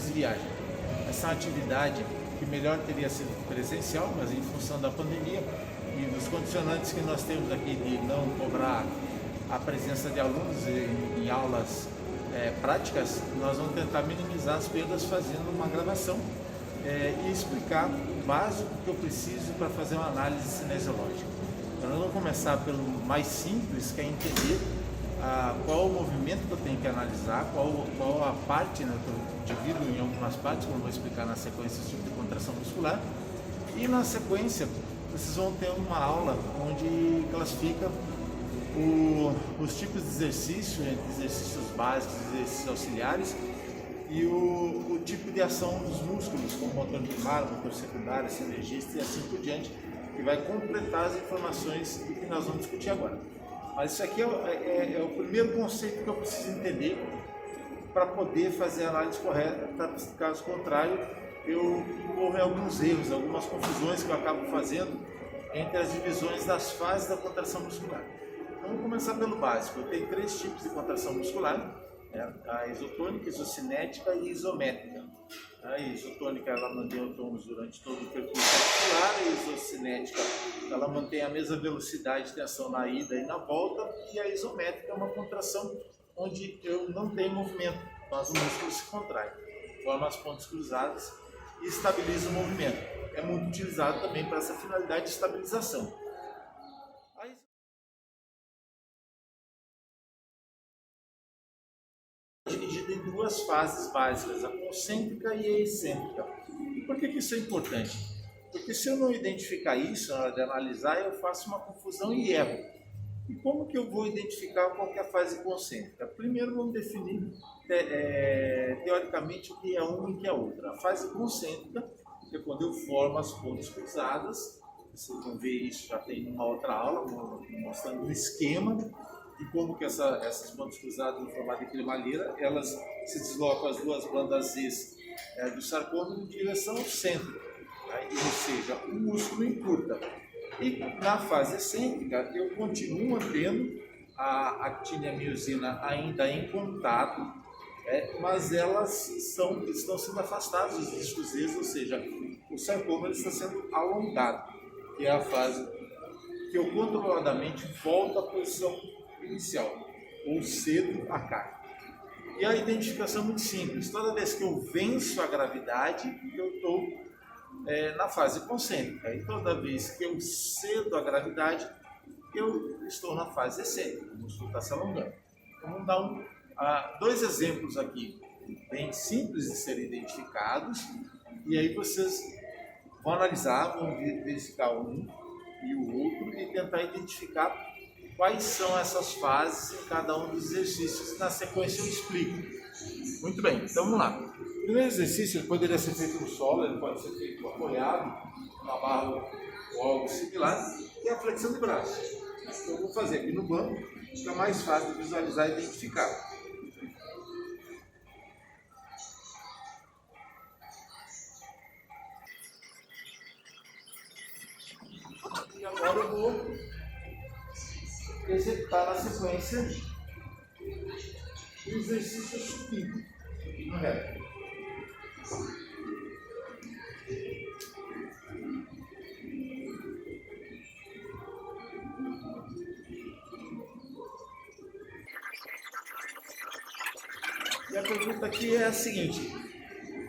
de viagem. Essa é uma atividade que melhor teria sido presencial, mas em função da pandemia e dos condicionantes que nós temos aqui de não cobrar a presença de alunos em aulas práticas, nós vamos tentar minimizar as perdas fazendo uma gravação e explicar o básico que eu preciso para fazer uma análise cinesiológica. Então, nós vamos começar pelo mais simples, que é entender qual o movimento que eu tenho que analisar, qual a parte, né, que eu divido em algumas partes, como eu vou explicar na sequência, esse tipo de contração muscular. E na sequência, vocês vão ter uma aula onde classifica os tipos de exercício, exercícios básicos, exercícios auxiliares, e o tipo de ação dos músculos, como motor primário, motor secundário, sinergista e assim por diante, que vai completar as informações que nós vamos discutir agora. Mas isso aqui é o primeiro conceito que eu preciso entender para poder fazer a análise correta. Caso contrário, eu incorro em alguns erros, algumas confusões que eu acabo fazendo entre as divisões das fases da contração muscular. Então, vamos começar pelo básico. Eu tenho 3 tipos de contração muscular: a isotônica, isocinética e isométrica. A isotônica, ela mantém o tônus durante todo o percurso articular. A isocinética, ela mantém a mesma velocidade de tensão na ida e na volta. E a isométrica é uma contração onde eu não tenho movimento, mas o músculo se contrai, forma as pontas cruzadas e estabiliza o movimento. É muito utilizado também para essa finalidade de estabilização. Dividida em 2 fases básicas, a concêntrica e a excêntrica. E por que isso é importante? Porque se eu não identificar isso na hora de analisar, eu faço uma confusão e erro. E como que eu vou identificar qual que é a fase concêntrica? Primeiro vamos definir teoricamente o que é uma e o que é outra. A fase concêntrica é quando eu formo as pontas cruzadas. Vocês vão ver isso, já tem uma outra aula mostrando um esquema de como que essas pontas cruzadas no formato de cremalheira, elas se deslocam as 2 bandas Z do sarcômero em direção ao centro, ou seja, o músculo encurta. E na fase excêntrica, eu continuo mantendo a actina e a miosina ainda em contato, mas elas estão sendo afastadas dos discos Z, ou seja, o sarcômero está sendo alongado, que é a fase que eu controladamente volto à posição inicial, ou cedo a carga. E a identificação é muito simples. Toda vez que eu venço a gravidade, eu estou na fase concêntrica. E toda vez que eu cedo a gravidade, eu estou na fase excêntrica. O músculo está se alongando. Então, vamos dar 2 exemplos aqui, bem simples de serem identificados. E aí vocês vão analisar, vão verificar um e o outro e tentar identificar quais são essas fases em cada um dos exercícios. Na sequência eu explico. Muito bem, então vamos lá. O primeiro exercício ele poderia ser feito no solo, ele pode ser feito apoiado, na barra ou algo similar, que é a flexão de braço. Então eu vou fazer aqui no banco, fica mais fácil de visualizar e identificar. E agora eu vou executar na sequência o exercício supino no reto. E a pergunta aqui é a seguinte: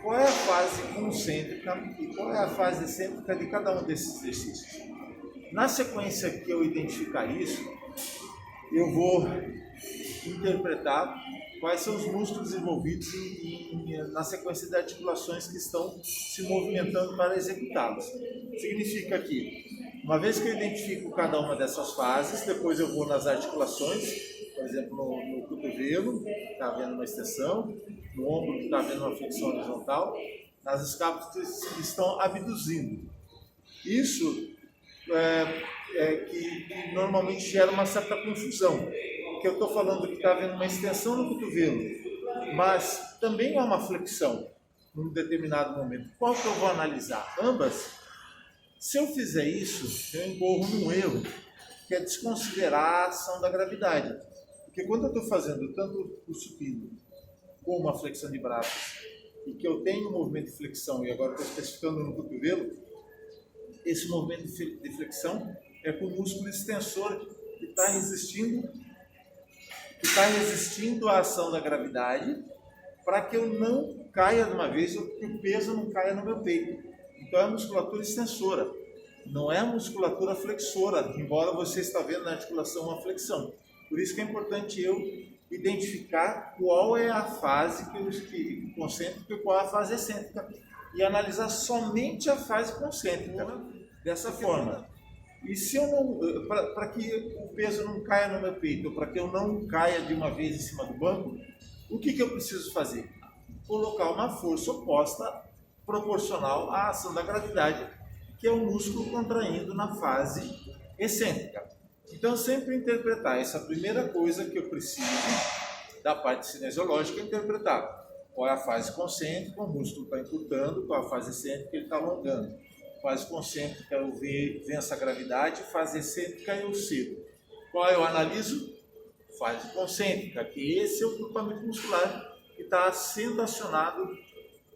qual é a fase concêntrica e qual é a fase excêntrica de cada um desses exercícios? Na sequência que eu identificar isso, eu vou interpretar quais são os músculos envolvidos na sequência de articulações que estão se movimentando para executá-los. Significa que, uma vez que eu identifico cada uma dessas fases, depois eu vou nas articulações, por exemplo, no cotovelo, que está havendo uma extensão, no ombro, que está havendo uma flexão horizontal, nas escápulas que estão abduzindo. Isso que normalmente gera uma certa confusão, porque eu estou falando que está havendo uma extensão no cotovelo, mas também há uma flexão num determinado momento. Qual que eu vou analisar? Ambas. Se eu fizer isso, eu incorro num erro, que é desconsiderar a ação da gravidade. Porque quando eu estou fazendo tanto o supino como a flexão de braços e que eu tenho um movimento de flexão, e agora estou especificando no cotovelo, esse movimento de flexão é com o músculo extensor que está resistindo à ação da gravidade, para que eu não caia de uma vez, ou que o peso não caia no meu peito. Então é a musculatura extensora, não é a musculatura flexora, embora você está vendo na articulação uma flexão. Por isso que é importante eu identificar qual é a fase concêntrica e qual é a fase excêntrica, e analisar somente a fase concêntrica dessa forma. E se eu não, para que o peso não caia no meu peito, ou para que eu não caia de uma vez em cima do banco, o que eu preciso fazer? Colocar uma força oposta proporcional à ação da gravidade, que é o músculo contraindo na fase excêntrica. Então, sempre interpretar essa primeira coisa que eu preciso da parte cinesiológica, interpretar qual é a fase concêntrica, o músculo está encurtando, qual é a fase excêntrica, ele está alongando. Fase concêntrica eu venço a gravidade, fase excêntrica eu cedo. Qual eu analiso? Fase concêntrica, que esse é o grupamento muscular que está sendo acionado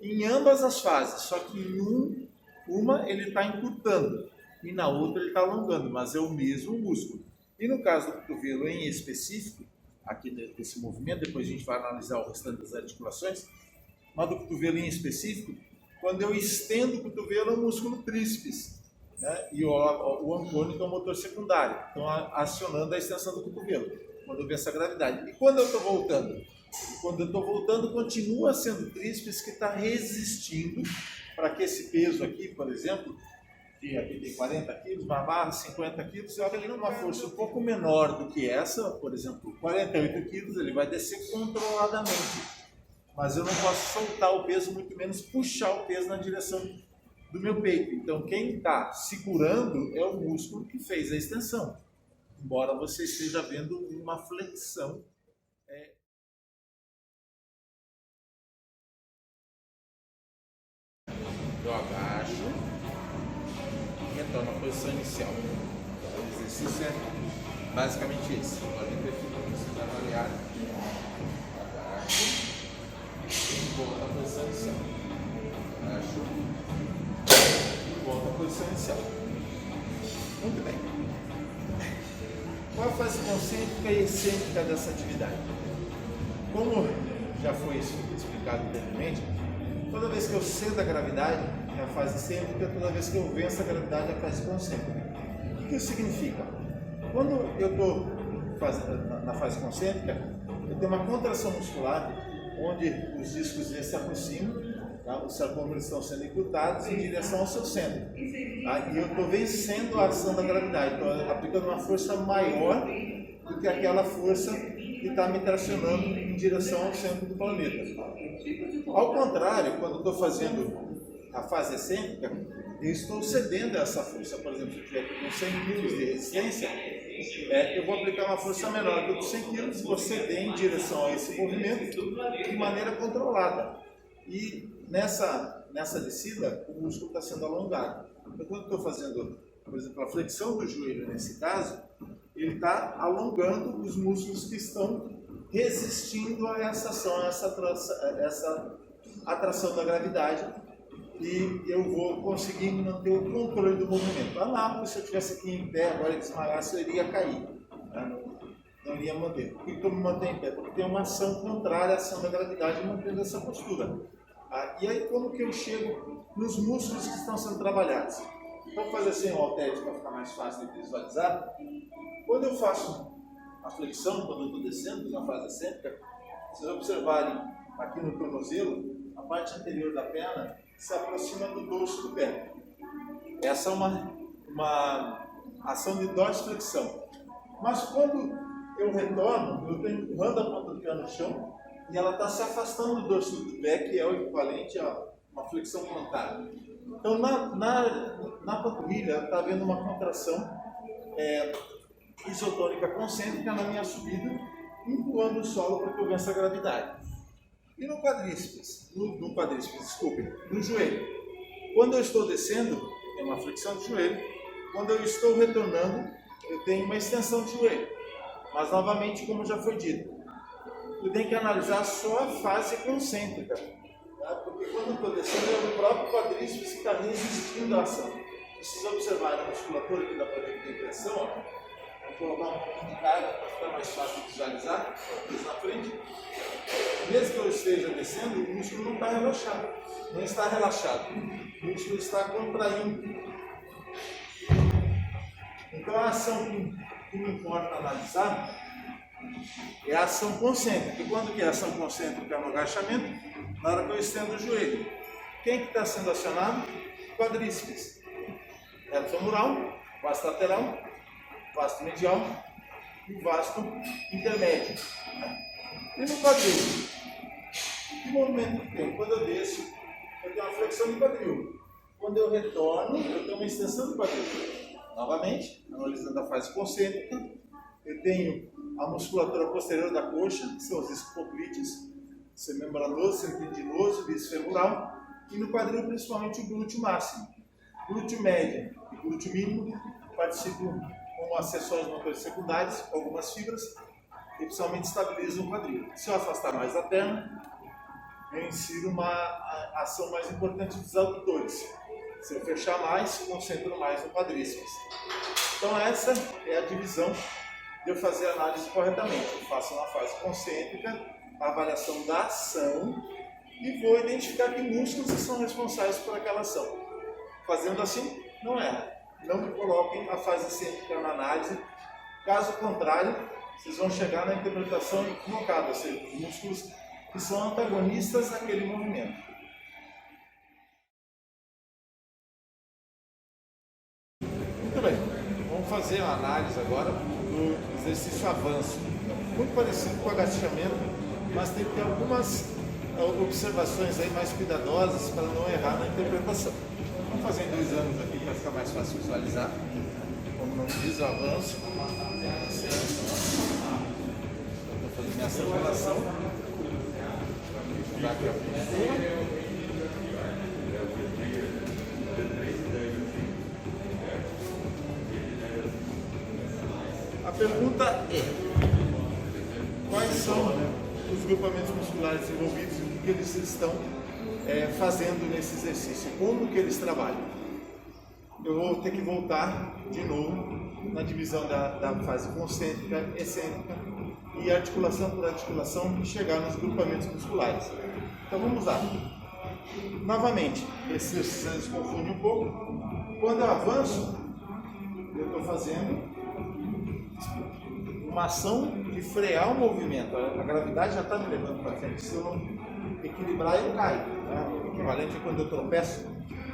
em ambas as fases, só que em uma ele está encurtando e na outra ele está alongando, mas é o mesmo músculo. E no caso do cotovelo em específico, aqui desse movimento, depois a gente vai analisar o restante das articulações, mas do cotovelo em específico, quando eu estendo o cotovelo é o músculo tríceps, né? E o ancônico é o motor secundário, então acionando a extensão do cotovelo, quando eu venço a gravidade. E quando eu estou voltando? Quando eu estou voltando, continua sendo o tríceps que está resistindo para que esse peso aqui, por exemplo, que aqui tem 40 quilos, uma barra 50 quilos, eu acho uma força um pouco menor do que essa, por exemplo, 48 quilos, ele vai descer controladamente. Mas eu não posso soltar o peso, muito menos puxar o peso na direção do meu peito. Então, quem está segurando é o músculo que fez a extensão. Embora você esteja vendo uma flexão. Eu agacho e retorno à posição inicial. O exercício é basicamente esse. A gente precisa avaliar. Agacho e volta à posição inicial. Agacho e volta à posição inicial. Muito bem. Qual a fase concêntrica e excêntrica dessa atividade? Como já foi explicado anteriormente, toda vez que eu cedo a gravidade, é a fase excêntrica, toda vez que eu venço a gravidade, é a fase concêntrica. O que isso significa? Quando eu estou na fase concêntrica, eu tenho uma contração muscular, onde os discos se aproximam, tá? Os sarcômeros estão sendo encurtados em direção ao seu centro. Tá? E eu estou vencendo a ação da gravidade, estou aplicando uma força maior do que aquela força que está me tracionando em direção ao centro do planeta. Ao contrário, quando estou fazendo a fase excêntrica, eu estou cedendo essa força. Por exemplo, se eu estiver com 100 kg de resistência, eu vou aplicar uma força menor que os 100 kg e vou ceder em direção a esse movimento de maneira controlada. E nessa descida, o músculo está sendo alongado. Então, quando estou fazendo, por exemplo, a flexão do joelho nesse caso, ele está alongando os músculos que estão resistindo a essa ação, a essa atração da gravidade, e eu vou conseguir manter o controle do movimento. Lá, se eu estivesse aqui em pé, agora e desmaiasse, eu iria cair, né? Não iria manter. Por que eu me mantenho em pé? Porque tem uma ação contrária à ação da gravidade mantendo essa postura. E aí, como que eu chego nos músculos que estão sendo trabalhados? Então, fazer assim o halteres para ficar mais fácil de visualizar. Quando eu faço a flexão, quando eu estou descendo na fase excêntrica, vocês observarem aqui no tornozelo, a parte anterior da perna se aproxima do dorso do pé. Essa é uma ação de dorsiflexão. Mas quando eu retorno, eu estou empurrando a ponta do pé no chão e ela está se afastando do dorso do pé, que é o equivalente a uma flexão plantar. Então, na panturrilha, está havendo uma contração isotônica concêntrica na minha subida, empurrando o solo para que eu vença a gravidade. E no quadríceps, no joelho. Quando eu estou descendo, tem uma flexão do joelho. Quando eu estou retornando, eu tenho uma extensão do joelho. Mas, novamente, como já foi dito, eu tenho que analisar só a fase concêntrica. Tá? Porque quando eu estou descendo, é o próprio quadríceps que está resistindo à ação. Vocês observarem a musculatura aqui da poder de pressão, ó. Vou colocar um pouquinho de carga para ficar mais fácil de visualizar, aqui na frente. Mesmo que eu esteja descendo, o músculo não está relaxado. Não está relaxado. O músculo está contraindo. Então a ação que me importa analisar é a ação concêntrica. E quando que é a ação concêntrica no agachamento? Na hora que eu estendo o joelho. Quem que está sendo acionado? Quadríceps. Reto femoral, vasto lateral, vasto medial e vasto intermédio. E no quadril? Que movimento que tem? Quando eu desço, eu tenho uma flexão do quadril. Quando eu retorno, eu tenho uma extensão do quadril. Novamente, analisando a fase concêntrica, eu tenho a musculatura posterior da coxa, que são os escopoclídeos, semembranoso, semtendinoso, bíceps femoral, e no quadril principalmente o glúteo máximo. Glúteo médio e glúteo mínimo participam como acessórios motores secundários, com algumas fibras, que principalmente estabilizam o quadril. Se eu afastar mais a perna, eu insiro uma ação mais importante dos adutores. Se eu fechar mais, concentro mais no quadríceps. Então essa é a divisão de eu fazer a análise corretamente. Eu faço na fase concêntrica a avaliação da ação e vou identificar que músculos são responsáveis por aquela ação. Fazendo assim, não erra. Não me coloquem a fase cêntrica na análise. Caso contrário, vocês vão chegar na interpretação equivocada, ou seja, os músculos que são antagonistas naquele movimento. Muito bem, vamos fazer a análise agora do exercício avanço. Muito parecido com o agachamento, mas tem que ter algumas observações aí mais cuidadosas para não errar na interpretação. Vamos fazer em 2 anos aqui para ficar mais fácil visualizar. Como não diz, o avanço. Vou fazer minha aceleração. Vou aqui a postura. A pergunta é: quais são os grupamentos musculares envolvidos e o que eles estão fazendo nesse exercício? Como que eles trabalham? Eu vou ter que voltar de novo na divisão da fase concêntrica, excêntrica e articulação por articulação e chegar nos grupamentos musculares. Então vamos lá. Novamente, esse exercício confunde um pouco. Quando eu avanço, eu estou fazendo uma ação de frear o movimento. A gravidade já está me levando para frente. Se eu não equilibrar, eu caio. Né? O equivalente é quando eu tropeço,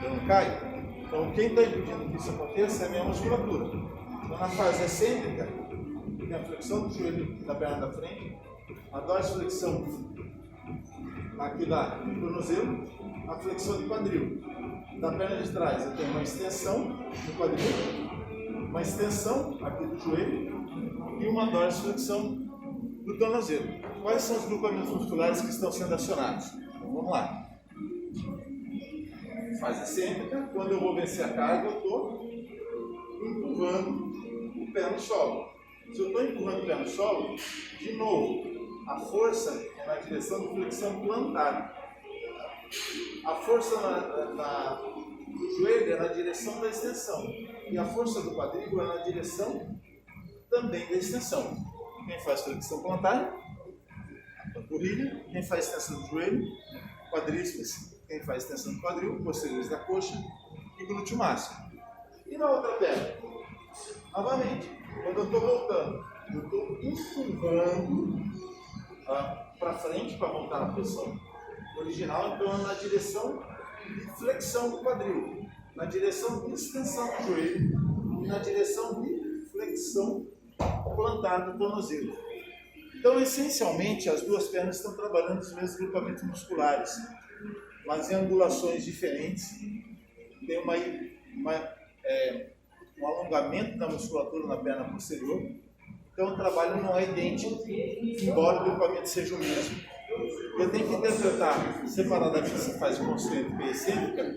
eu não caio. Então, quem está impedindo que isso aconteça é a minha musculatura. Então, na fase excêntrica, tem a flexão do joelho da perna da frente, a dorsiflexão aqui da tornozelo, a flexão do quadril. Da perna de trás, eu tenho uma extensão do quadril, uma extensão aqui do joelho e uma dorsiflexão do tornozelo. Quais são os grupamentos musculares que estão sendo acionados? Então, vamos lá. Fase excêntrica, quando eu vou vencer a carga, eu estou empurrando o pé no solo. Se eu estou empurrando o pé no solo, de novo, a força é na direção da flexão plantar. A força do joelho é na direção da extensão. E a força do quadril é na direção também da extensão. Quem faz flexão plantar? Panturrilha. Quem faz extensão do joelho? Quadríceps. Quem faz extensão do quadril? Posteriores da coxa e glúteo máximo. E na outra perna? Novamente, quando eu estou voltando, eu estou empurrando para frente para voltar na posição original, então é na direção de flexão do quadril, na direção de extensão do joelho e na direção de flexão plantar do tornozelo. Então, essencialmente, as duas pernas estão trabalhando os mesmos grupamentos musculares, mas em angulações diferentes. Tem um alongamento da musculatura na perna posterior. Então o trabalho não é idêntico, embora o grupamento seja o mesmo. Eu tenho que interpretar separadamente se faz concêntrica e excêntrica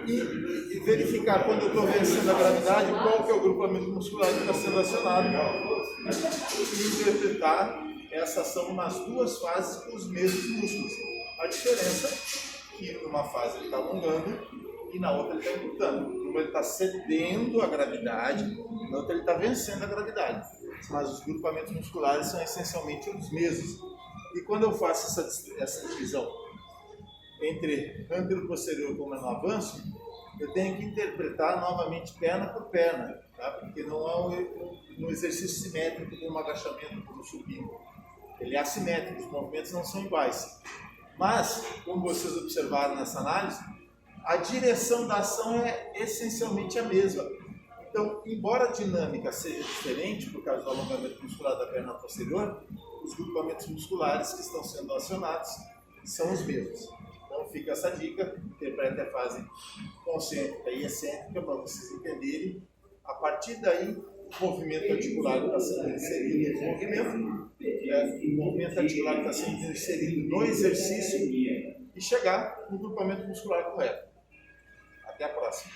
e verificar quando eu estou vencendo a gravidade qual que é o grupamento muscular que está sendo acionado e interpretar essa ação nas duas fases com os mesmos músculos. A diferença é que numa fase ele está alongando e na outra ele está encurtando. Uma ele está cedendo à gravidade, na outra ele está vencendo a gravidade. Mas os grupamentos musculares são essencialmente os mesmos. E quando eu faço essa divisão entre ântero e posterior como é no avanço, eu tenho que interpretar novamente perna por perna, tá? Porque não é um exercício simétrico como um agachamento, como um supino. Ele é assimétrico, os movimentos não são iguais. Mas, como vocês observaram nessa análise, a direção da ação é essencialmente a mesma. Então, embora a dinâmica seja diferente por causa do alongamento muscular da perna posterior, os grupamentos musculares que estão sendo acionados são os mesmos. Então fica essa dica, interprete a fase concêntrica e excêntrica para vocês entenderem. A partir daí, o movimento articular está sendo inserido no o movimento articular está sendo inserido no exercício e chegar no grupamento muscular correto. Até a próxima.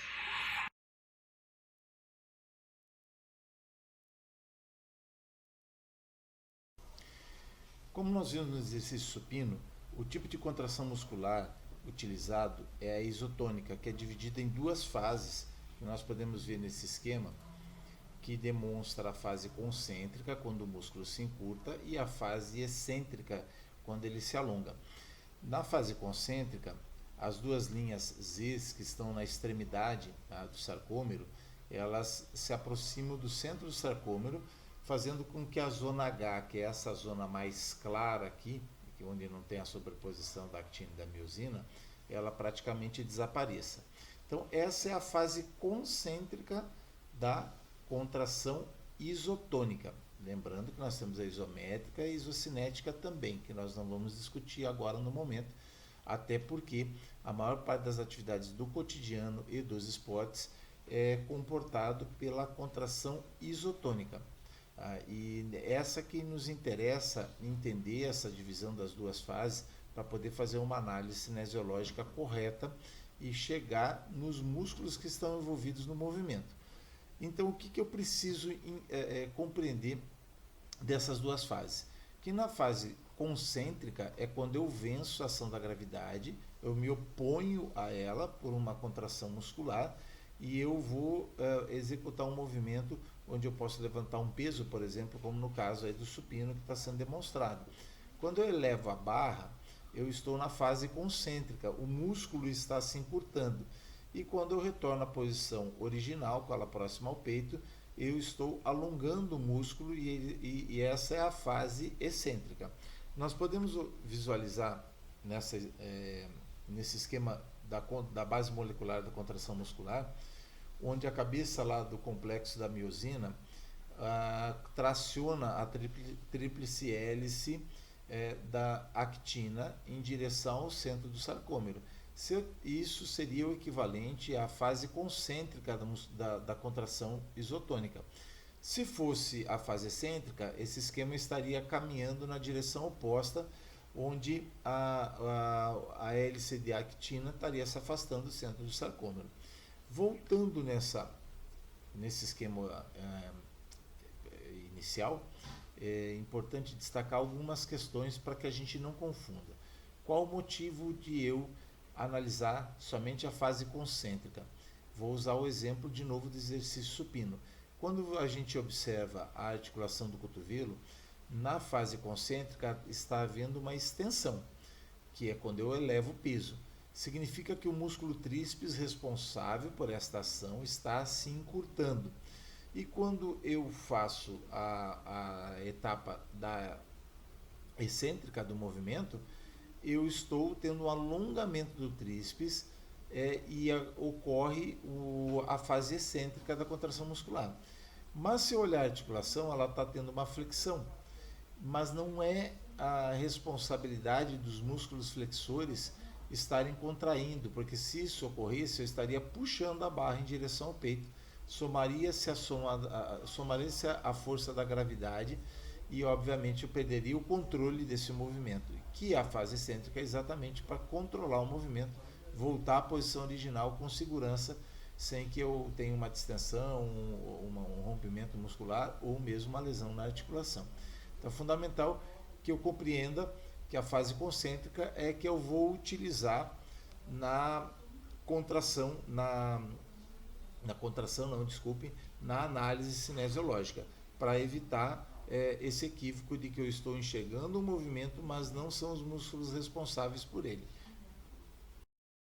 Como nós vimos no exercício supino, o tipo de contração muscular utilizado é a isotônica, que é dividida em duas fases, que nós podemos ver nesse esquema, que demonstra a fase concêntrica, quando o músculo se encurta, e a fase excêntrica, quando ele se alonga. Na fase concêntrica, as duas linhas Z que estão na extremidade do sarcômero, elas se aproximam do centro do sarcômero, fazendo com que a zona H, que é essa zona mais clara aqui, onde não tem a sobreposição da actina e da miosina, ela praticamente desapareça. Então, essa é a fase concêntrica da contração isotônica. Lembrando que nós temos a isométrica e a isocinética também, que nós não vamos discutir agora no momento, até porque a maior parte das atividades do cotidiano e dos esportes é comportado pela contração isotônica. E essa que nos interessa entender essa divisão das duas fases para poder fazer uma análise cinesiológica correta e chegar nos músculos que estão envolvidos no movimento. Então, o que eu preciso compreender dessas duas fases? Que na fase concêntrica é quando eu venço a ação da gravidade, eu me oponho a ela por uma contração muscular e eu vou executar um movimento onde eu posso levantar um peso, por exemplo, como no caso aí do supino que está sendo demonstrado. Quando eu elevo a barra, eu estou na fase concêntrica, o músculo está se encurtando. E quando eu retorno à posição original, com ela próxima ao peito, eu estou alongando o músculo e essa é a fase excêntrica. Nós podemos visualizar nesse esquema da base molecular da contração muscular, onde a cabeça lá do complexo da miosina traciona a tríplice hélice da actina em direção ao centro do sarcômero. Isso seria o equivalente à fase concêntrica da contração isotônica. Se fosse a fase excêntrica, esse esquema estaria caminhando na direção oposta, onde a hélice de actina estaria se afastando do centro do sarcômero. Voltando nesse esquema inicial, é importante destacar algumas questões para que a gente não confunda. Qual o motivo de eu analisar somente a fase concêntrica? Vou usar o exemplo de novo do exercício supino. Quando a gente observa a articulação do cotovelo, na fase concêntrica está havendo uma extensão, que é quando eu elevo o peso. Significa que o músculo tríceps responsável por esta ação está se encurtando. E quando eu faço a etapa da excêntrica do movimento, eu estou tendo um alongamento do tríceps e ocorre a fase excêntrica da contração muscular. Mas se eu olhar a articulação, ela está tendo uma flexão, mas não é a responsabilidade dos músculos flexores estarem contraindo, porque se isso ocorresse, eu estaria puxando a barra em direção ao peito, somaria-se a força da gravidade e, obviamente, eu perderia o controle desse movimento, que a fase excêntrica é exatamente para controlar o movimento, voltar à posição original com segurança, sem que eu tenha uma distensão, um rompimento muscular ou mesmo uma lesão na articulação. Então é fundamental que eu compreenda que a fase concêntrica é que eu vou utilizar na contração, na análise cinesiológica, para evitar esse equívoco de que eu estou enxergando o movimento, mas não são os músculos responsáveis por ele.